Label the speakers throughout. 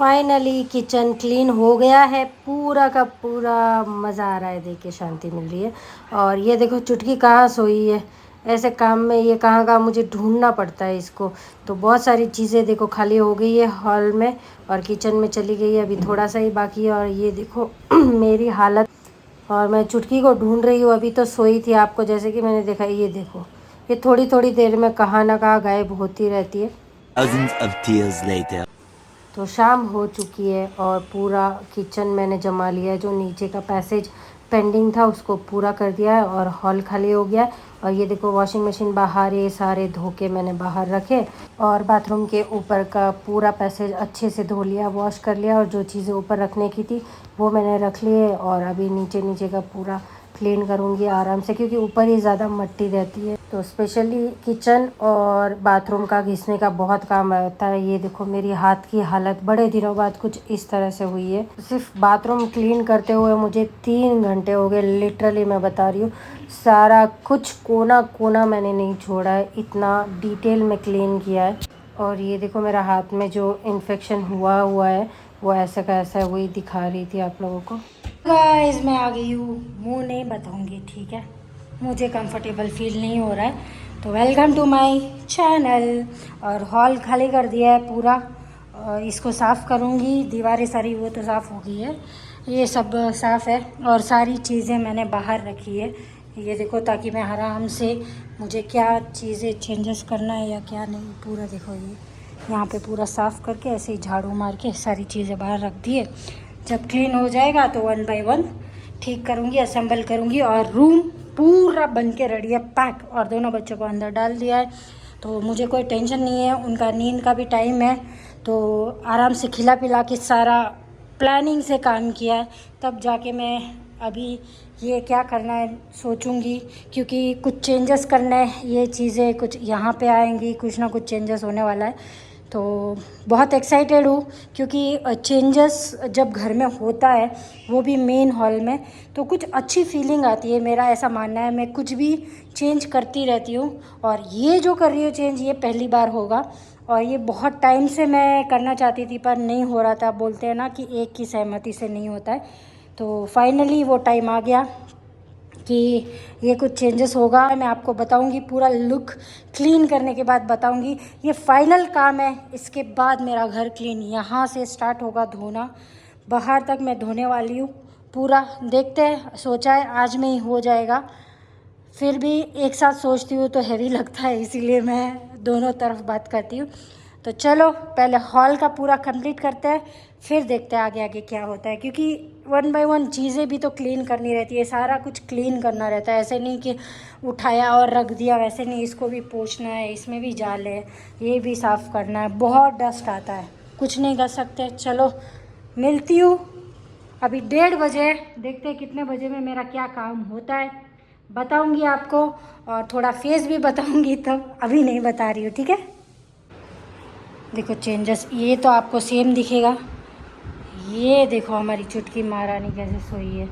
Speaker 1: Finally kitchen clean हो गया है पूरा का पूरा। मज़ा आ रहा है, देख के शांति मिल रही है। और ये देखो चुटकी कहाँ सोई है, ऐसे काम में ये कहाँ कहाँ मुझे ढूंढना पड़ता है इसको। तो बहुत सारी चीज़ें देखो खाली हो गई है हॉल में और किचन में चली गई है, अभी थोड़ा सा ही बाकी है। और ये देखो मेरी हालत, और मैं चुटकी को ढूंढ रही हूँ। अभी तो सोई थी, आपको जैसे कि मैंने देखा, ये देखो ये थोड़ी थोड़ी देर में कहाँ ना कहाँ गायब होती रहती है।
Speaker 2: Thousands of tears later.
Speaker 1: तो शाम हो चुकी है और पूरा किचन मैंने जमा लिया है। जो नीचे का पैसेज पेंडिंग था उसको पूरा कर दिया है और हॉल खाली हो गया है। और ये देखो वॉशिंग मशीन बाहर, ये सारे धो के मैंने बाहर रखे। और बाथरूम के ऊपर का पूरा पैसेज अच्छे से धो लिया, वॉश कर लिया। और जो चीज़ें ऊपर रखने की थी वो मैंने रख लिए। और अभी नीचे नीचे का पूरा क्लीन करूँगी आराम से, क्योंकि ऊपर ही ज़्यादा मिट्टी रहती है। तो स्पेशली किचन और बाथरूम का घिसने का बहुत काम रहता है। ये देखो मेरी हाथ की हालत बड़े दिनों बाद कुछ इस तरह से हुई है। सिर्फ बाथरूम क्लीन करते हुए मुझे 3 घंटे हो गए, लिटरली मैं बता रही हूँ। सारा कुछ कोना कोना मैंने नहीं छोड़ा है, इतना डिटेल में क्लीन किया है। और ये देखो मेरा हाथ में जो इन्फेक्शन हुआ है वो ऐसा का ऐसा वही दिखा रही थी आप लोगों को। गाइस मैं आ गई हूँ, मुँह नहीं बताऊँगी, ठीक है, मुझे कंफर्टेबल फील नहीं हो रहा है। तो वेलकम टू माय चैनल। और हॉल खाली कर दिया है पूरा, और इसको साफ़ करूँगी। दीवारें सारी वो तो साफ़ हो गई है, ये सब साफ़ है। और सारी चीज़ें मैंने बाहर रखी है, ये देखो, ताकि मैं आराम से, मुझे क्या चीज़ें चेंजेस करना है या क्या नहीं, पूरा देखो। ये यहाँ पे पूरा साफ़ करके ऐसे ही झाड़ू मार के सारी चीज़ें बाहर रख दी है। जब क्लीन हो जाएगा तो 1 बाय 1 ठीक करूँगी, असेंबल करूँगी। और रूम पूरा बन के रेडी है, पैक। और दोनों बच्चों को अंदर डाल दिया है, तो मुझे कोई टेंशन नहीं है। उनका नींद का भी टाइम है, तो आराम से खिला पिला के सारा प्लानिंग से काम किया है। तब जाके मैं अभी ये क्या करना है सोचूंगी, क्योंकि कुछ चेंजेस करना है। ये चीज़ें कुछ यहाँ पे आएंगी, कुछ ना कुछ चेंजेस होने वाला है। तो बहुत एक्साइटेड हूँ, क्योंकि चेंजेस जब घर में होता है, वो भी मेन हॉल में, तो कुछ अच्छी फीलिंग आती है। मेरा ऐसा मानना है, मैं कुछ भी चेंज करती रहती हूँ। और ये जो कर रही हूँ चेंज, ये पहली बार होगा। और ये बहुत टाइम से मैं करना चाहती थी पर नहीं हो रहा था। बोलते हैं ना कि एक की सहमति से नहीं होता है। तो फाइनली वो टाइम आ गया कि ये कुछ चेंजेस होगा। मैं आपको बताऊंगी, पूरा लुक क्लीन करने के बाद बताऊंगी। ये फाइनल काम है, इसके बाद मेरा घर क्लीन यहाँ से स्टार्ट होगा, धोना बाहर तक मैं धोने वाली हूँ पूरा। देखते हैं, सोचा है आज में ही हो जाएगा, फिर भी एक साथ सोचती हूँ तो हैवी लगता है, इसीलिए मैं दोनों तरफ बात करती हूँ। तो चलो पहले हॉल का पूरा कंप्लीट करते हैं, फिर देखते हैं आगे आगे क्या होता है। क्योंकि 1 बाय 1 चीज़ें भी तो क्लीन करनी रहती है, सारा कुछ क्लीन करना रहता है। ऐसे नहीं कि उठाया और रख दिया, वैसे नहीं। इसको भी पोंछना है, इसमें भी जाल है, ये भी साफ़ करना है, बहुत डस्ट आता है, कुछ नहीं कर सकते। चलो मिलती हूँ अभी 1:30 बजे, देखते हैं कितने बजे में मेरा क्या काम होता है, बताऊंगी आपको। और थोड़ा फेस भी बताऊंगी, तब अभी नहीं बता रही हूँ, ठीक है। देखो चेंजेस, ये तो आपको सेम दिखेगा। ये देखो हमारी चुटकी महारानी कैसे सोई है।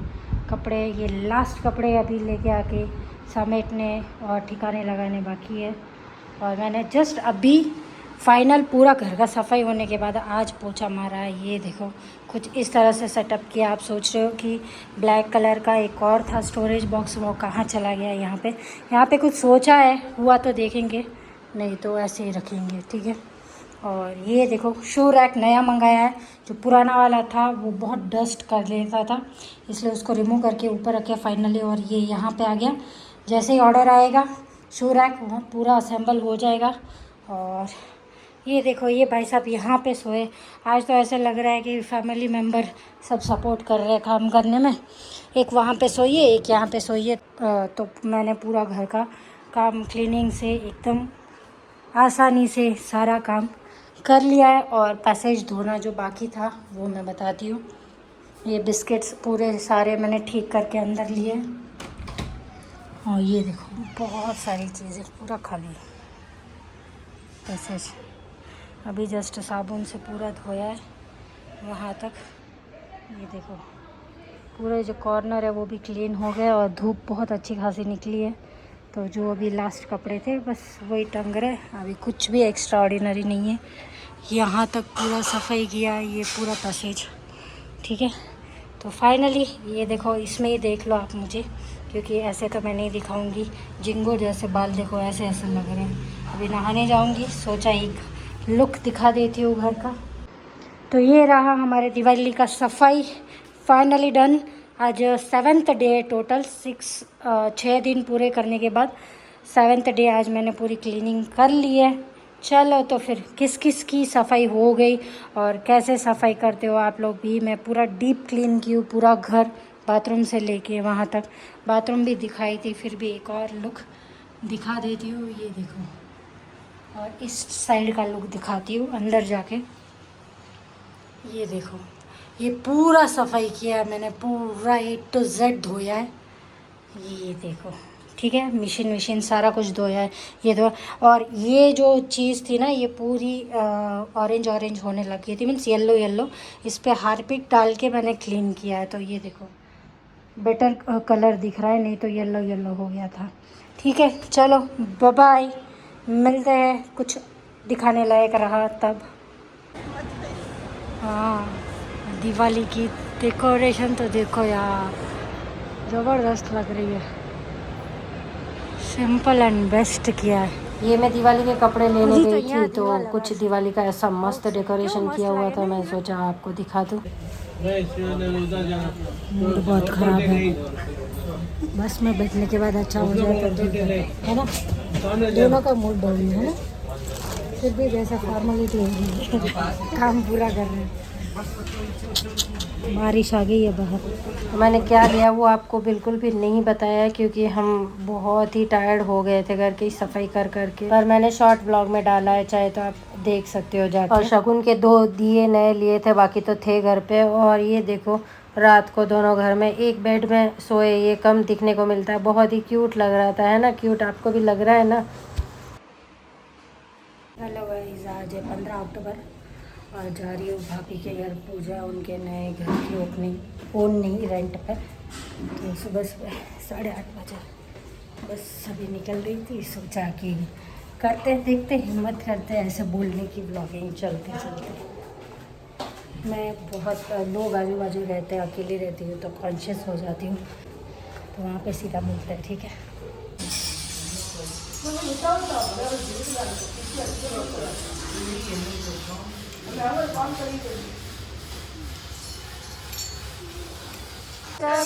Speaker 1: कपड़े, ये लास्ट कपड़े अभी लेके आके समेटने और ठिकाने लगाने बाकी है। और मैंने जस्ट अभी फाइनल पूरा घर का सफाई होने के बाद आज पोछा मारा है। ये देखो कुछ इस तरह से सेटअप किया। आप सोच रहे हो कि ब्लैक कलर का एक और था स्टोरेज बॉक्स, वो कहाँ चला गया। यहाँ पे कुछ सोचा है, हुआ तो देखेंगे, नहीं तो ऐसे ही रखेंगे, ठीक है। और ये देखो शू रैक नया मंगाया है, जो पुराना वाला था वो बहुत डस्ट कर लेता था, इसलिए उसको रिमूव करके ऊपर रखे फाइनली। और ये यहाँ पे आ गया, जैसे ही ऑर्डर आएगा शू रैक वहाँ पूरा असेंबल हो जाएगा। और ये देखो ये भाई साहब यहाँ पे सोए। आज तो ऐसे लग रहा है कि फैमिली मेम्बर सब सपोर्ट कर रहे हैं काम करने में। एक वहाँ पे सोइए, एक यहाँ पे सोइए। तो मैंने पूरा घर का काम क्लीनिंग से एकदम आसानी से सारा काम कर लिया है। और पैसेज धोना जो बाकी था वो मैं बताती हूँ। ये बिस्किट्स पूरे सारे मैंने ठीक करके अंदर लिए। और ये देखो बहुत सारी चीज़ें पूरा खाली पैसेज, अभी जस्ट साबुन से पूरा धोया है वहाँ तक। ये देखो पूरे जो कॉर्नर है वो भी क्लीन हो गया। और धूप बहुत अच्छी खासी निकली है, तो जो अभी लास्ट कपड़े थे बस वही टंग रहे, अभी कुछ भी एक्स्ट्रा ऑर्डिनरी नहीं है। यहाँ तक पूरा सफाई किया है, ये पूरा पैसेज, ठीक है। तो फाइनली ये देखो, इसमें ही देख लो आप मुझे, क्योंकि ऐसे तो मैं नहीं दिखाऊंगी। जिंगो जैसे बाल देखो ऐसे ऐसे लग रहे हैं। अभी नहाने जाऊंगी, सोचा एक लुक दिखा देती हूँ घर का। तो ये रहा हमारे दिवाली का सफाई, फाइनली डन। आज 7th डे टोटल, 6 दिन पूरे करने के बाद 7th डे आज मैंने पूरी क्लीनिंग कर ली है। चलो तो फिर किस किस की सफाई हो गई और कैसे सफाई करते हो आप लोग भी। मैं पूरा डीप क्लीन की हूँ पूरा घर, बाथरूम से लेके वहाँ तक। बाथरूम भी दिखाई थी, फिर भी एक और लुक दिखा देती हूँ। ये देखो, और इस साइड का लुक दिखाती हूँ अंदर जाके। ये देखो, ये पूरा सफाई किया है मैंने, पूरा A to Z धोया है। ये देखो, ठीक है, मशीन सारा कुछ धोया है। ये दो, और ये जो चीज़ थी ना, ये पूरी ऑरेंज ऑरेंज होने लगी थी, मीन्स येलो येलो। इस पे हार्पिक डाल के मैंने क्लीन किया है। तो ये देखो, बेटर कलर दिख रहा है, नहीं तो येलो येलो हो गया था। ठीक है, चलो बाय बाय, मिलते हैं कुछ दिखाने लायक रहा तब। हाँ, दिवाली की डेकोरेशन तो देखो यार, ज़बरदस्त लग रही है। सिंपल एंड बेस्ट किया है। ये मैं दिवाली के कपड़े लेने गई थी, तो कुछ दिवाली का ऐसा मस्त डेकोरेशन किया हुआ था, मैं सोचा आपको दिखा दूँ। मूड बहुत ख़राब है, बस में बैठने के बाद अच्छा हो जाए तो ठीक है ना। दोनों का मूड डाउन है ना, फिर भी वैसा फॉर्मेलिटी हो रही है, काम पूरा कर रहे हैं। बारिश आ गई है बाहर। तो मैंने क्या लिया वो आपको बिल्कुल भी नहीं बताया, क्योंकि हम बहुत ही टायर्ड हो गए थे घर की सफाई कर करके। पर मैंने शॉर्ट ब्लॉग में डाला है, चाहे तो आप देख सकते हो जाके। और शगुन के 2 दिए नए लिए थे, बाकी तो थे घर पे। और ये देखो, रात को दोनों घर में एक बेड में सोए, ये कम दिखने को मिलता है। बहुत ही क्यूट लग रहा था, है ना। क्यूट आपको भी लग रहा है ना। हेलो गाइस, आज है 15 अक्टूबर और जा रही हूँ भाभी के घर, पूजा उनके नए घर की ओपनिंग। ओन नहीं, रेंट पर। तो सुबह 8:30 बजे बस अभी निकल रही थी, सोचा कि करते देखते, हिम्मत करते ऐसे बोलने की ब्लॉगिंग चलते चलते। मैं बहुत, लोग आजू बाजू रहते हैं, अकेली रहती हूँ तो कॉन्शियस हो जाती हूँ, तो वहाँ पे सीधा मिलते हैं, ठीक है।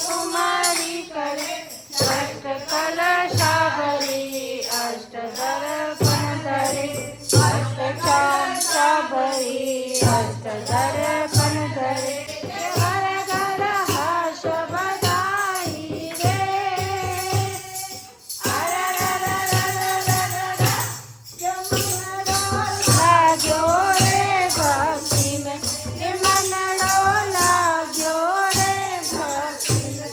Speaker 1: कुमारी करे अष्ट कलशाभरी, अष्ट दर्पण धरे, अष्ट चांचाभरी, अष्ट दर्पण धरे, हर घर हर्ष बधाई रे। लाग्यो रे भक्ति में, मन लाग्यो रे भक्ति में।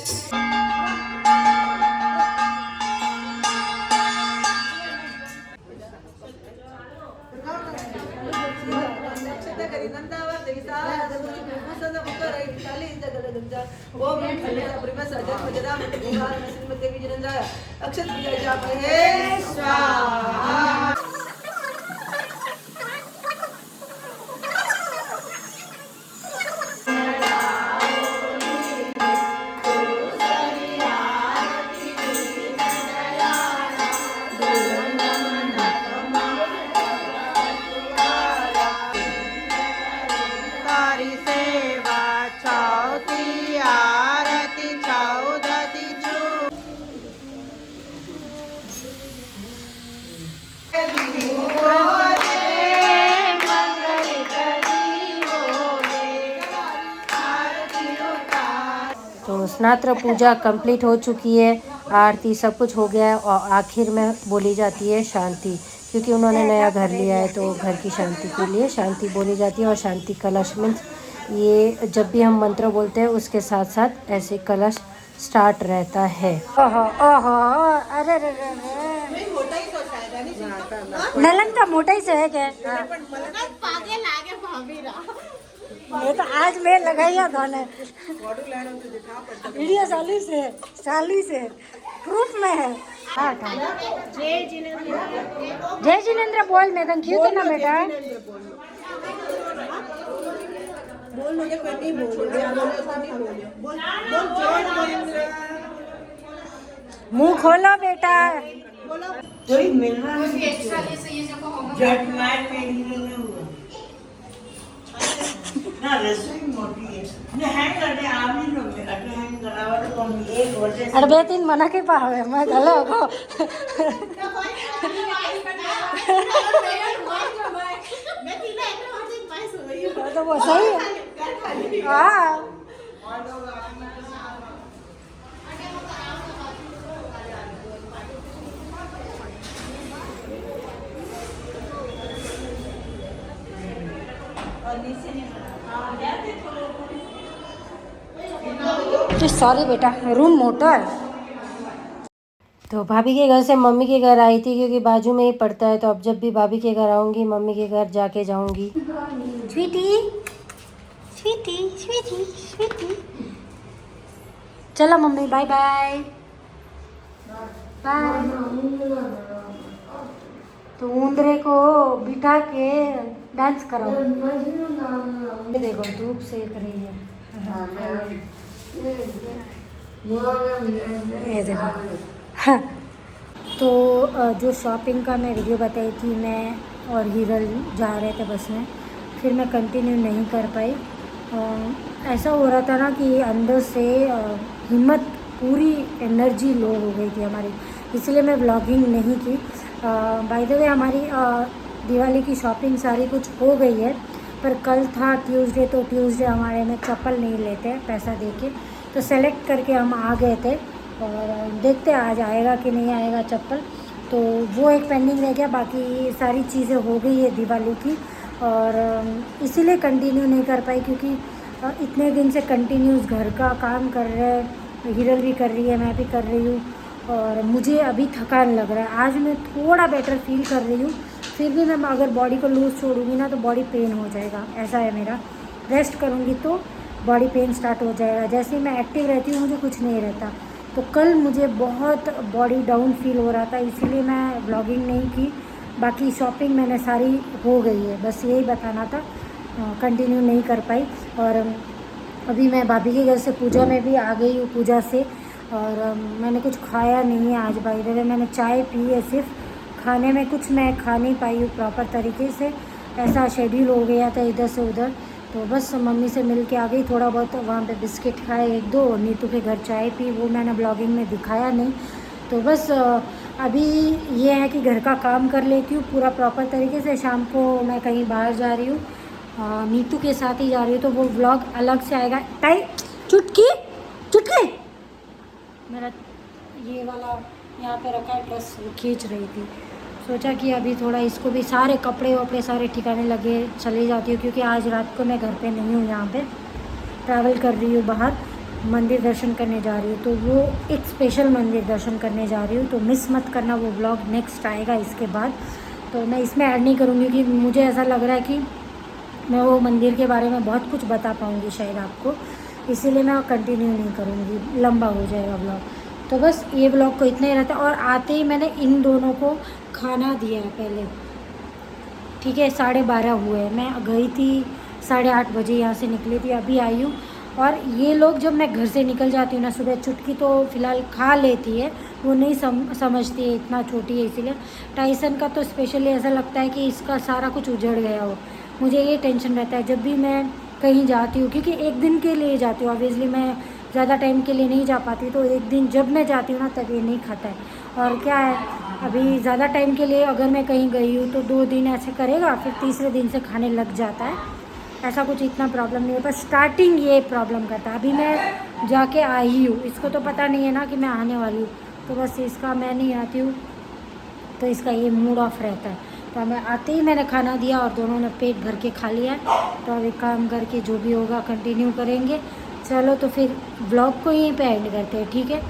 Speaker 1: तो स्नात्र पूजा कंप्लीट हो चुकी है, आरती सब कुछ हो गया है, और आखिर में बोली जाती है शांति, क्योंकि उन्होंने नया घर लिया है तो घर की शांति के लिए शांति बोली जाती है। और शांति कलश मीन्स ये जब भी हम मंत्र बोलते हैं उसके साथ साथ ऐसे कलश स्टार्ट रहता है। ओहो ओहो, अरे रे रे नलन का मोटा ही से है क्या?
Speaker 3: ये तो आज मैं लगाया था वीडियो चालू से प्रूफ में है। हाँ था जय जिनेन्द्र बोल मैं तो क्यों तो ना बेटा मुंह खोलो बेटा अरे 2-3 मना के पावे मैं गलो को तो वो सही है हाँ सॉरी बेटा रूम मोटा है।
Speaker 1: तो भाभी के घर से मम्मी के घर आई थी क्योंकि बाजू में ही पड़ता है, तो अब जब भी भाभी के घर आऊँगी मम्मी के घर जाके जाऊँगी।
Speaker 3: स्वीटी स्वीटी स्वीटी स्वीटी चलो मम्मी बाय बाय बाय। तो ऊंदरे को बिठा के डांस करो।
Speaker 1: देखो धूप सेक रही है।
Speaker 3: ये देखो हाँ। तो जो शॉपिंग का मैं वीडियो बताई थी मैं और हिरल जा रहे थे बस में, फिर मैं कंटिन्यू नहीं कर पाई। ऐसा हो रहा था ना कि अंदर से हिम्मत पूरी एनर्जी लो हो गई थी हमारी, इसलिए मैं व्लॉगिंग नहीं की। बाय द वे हमारी दिवाली की शॉपिंग सारी कुछ हो गई है, पर कल था ट्यूसडे, तो ट्यूसडे हमारे में चप्पल नहीं लेते पैसा देके, तो सेलेक्ट करके हम आ गए थे और देखते आज आएगा कि नहीं आएगा चप्पल। तो वो एक पेंडिंग रह गया, बाकी सारी चीज़ें हो गई है दिवाली की, और इसीलिए कंटिन्यू नहीं कर पाई क्योंकि इतने दिन से कंटिन्यूस घर का काम कर रहे हैं, हिरल भी कर रही है, मैं भी कर रही हूँ, और मुझे अभी थकान लग रहा है। आज मैं थोड़ा बेटर फील कर रही हूँ, फिर भी मैं अगर बॉडी को लूज़ छोड़ूंगी ना तो बॉडी पेन हो जाएगा, ऐसा है मेरा। रेस्ट करूँगी तो बॉडी पेन स्टार्ट हो जाएगा। जैसे ही मैं एक्टिव रहती हूँ मुझे कुछ नहीं रहता। तो कल मुझे बहुत बॉडी डाउन फील हो रहा था, इसीलिए मैं ब्लॉगिंग नहीं की। बाकी शॉपिंग मैंने सारी हो गई है, बस यही बताना था, कंटिन्यू नहीं कर पाई। और अभी मैं भाभी के घर से पूजा में भी आ गई हूँ पूजा से, और मैंने कुछ खाया नहीं है आज। बाय द वे मैंने चाय पी है सिर्फ, खाने में कुछ मैं खा नहीं पाई हूँ प्रॉपर तरीके से, ऐसा शेड्यूल हो गया था इधर से उधर। तो बस मम्मी से मिल के आ गई, थोड़ा बहुत वहाँ पे बिस्किट खाए 1-2, नीतू के घर चाय पी, वो मैंने ब्लॉगिंग में दिखाया नहीं। तो बस अभी ये है कि घर का काम कर लेती हूँ पूरा प्रॉपर तरीके से। शाम को मैं कहीं बाहर जा रही हूँ, नीतू के साथ ही जा रही हूँ, तो वो व्लॉग अलग से आएगा। टाई चुटकी चुटकी मेरा ये वाला यहाँ पे रखा है, बस वो खींच रही थी। सोचा कि अभी थोड़ा इसको भी सारे कपड़े वपड़े सारे ठिकाने लगे चली जाती हूँ, क्योंकि आज रात को मैं घर पे नहीं हूँ, यहाँ पे ट्रैवल कर रही हूँ बाहर, मंदिर दर्शन करने जा रही हूँ। तो वो एक स्पेशल मंदिर दर्शन करने जा रही हूँ, तो मिस मत करना, वो ब्लॉग नेक्स्ट आएगा इसके बाद। तो मैं इसमें ऐड नहीं करूँगी कि मुझे ऐसा लग रहा है कि मैं वो मंदिर के बारे में बहुत कुछ बता पाऊँगी शायद आपको, इसीलिए मैं कंटिन्यू नहीं करूँगी, लंबा हो जाएगा ब्लॉग। तो बस ये ब्लॉग को इतना ही रहता है। और आते ही मैंने इन दोनों को खाना दिया है पहले, ठीक है। 12:30 हुए, मैं गई थी 8:30 बजे, यहाँ से निकली थी, अभी आई हूँ। और ये लोग जब मैं घर से निकल जाती हूँ ना सुबह, चुटकी तो फ़िलहाल खा लेती है, वो नहीं समझती है, इतना छोटी है इसीलिए। टाइसन का तो स्पेशली ऐसा लगता है कि इसका सारा कुछ उजड़ गया हो, मुझे ये टेंशन रहता है जब भी मैं कहीं जाती हूँ, क्योंकि एक दिन के लिए जाती हूँ, ऑब्वियसली मैं ज़्यादा टाइम के लिए नहीं जा पाती। तो एक दिन जब मैं जाती हूँ ना तब ये नहीं खाता है। और क्या है, अभी ज़्यादा टाइम के लिए अगर मैं कहीं गई हूँ तो 2 दिन ऐसे करेगा, फिर तीसरे दिन से खाने लग जाता है। ऐसा कुछ इतना प्रॉब्लम नहीं है, पर स्टार्टिंग ये प्रॉब्लम करता है। अभी मैं जाके आई हूँ, इसको तो पता नहीं है ना कि मैं आने वाली हूँ, तो बस इसका मैं नहीं आती हूँ तो इसका ये मूड ऑफ रहता है। तो मैं आते ही मैंने खाना दिया और दोनों ने पेट भर के खा लिया है। तो अभी काम करके जो भी होगा कंटिन्यू करेंगे। चलो तो फिर ब्लॉग को यहीं पे एंड करते हैं, ठीक है।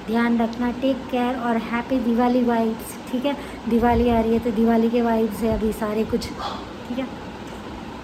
Speaker 3: ध्यान रखना, टेक केयर और हैप्पी दिवाली वाइब्स, ठीक है। दिवाली आ रही है तो दिवाली के वाइब्स है अभी सारे कुछ, ठीक है।